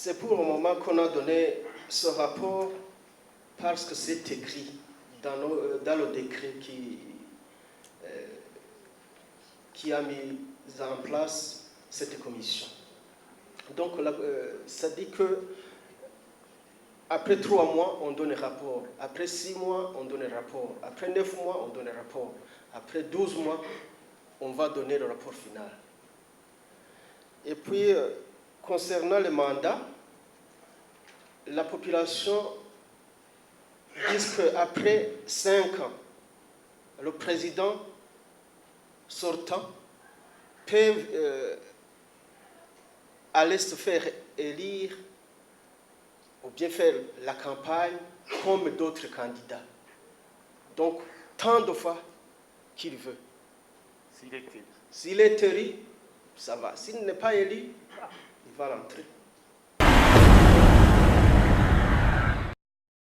c'est pour le moment qu'on a donné ce rapport parce que c'est écrit dans le décret qui a mis en place cette commission. Donc, ça dit que après 3 mois, on donne un rapport. Après 6 mois, on donne un rapport. Après 9 mois, on donne un rapport. Après 12 mois, on va donner le rapport final. Et puis, concernant le mandat, la population dit qu'après 5 ans, le président sortant peut aller se faire élire ou bien faire la campagne comme d'autres candidats. Donc, tant de fois qu'il veut. S'il est élu, ça va. S'il n'est pas élu, il va rentrer.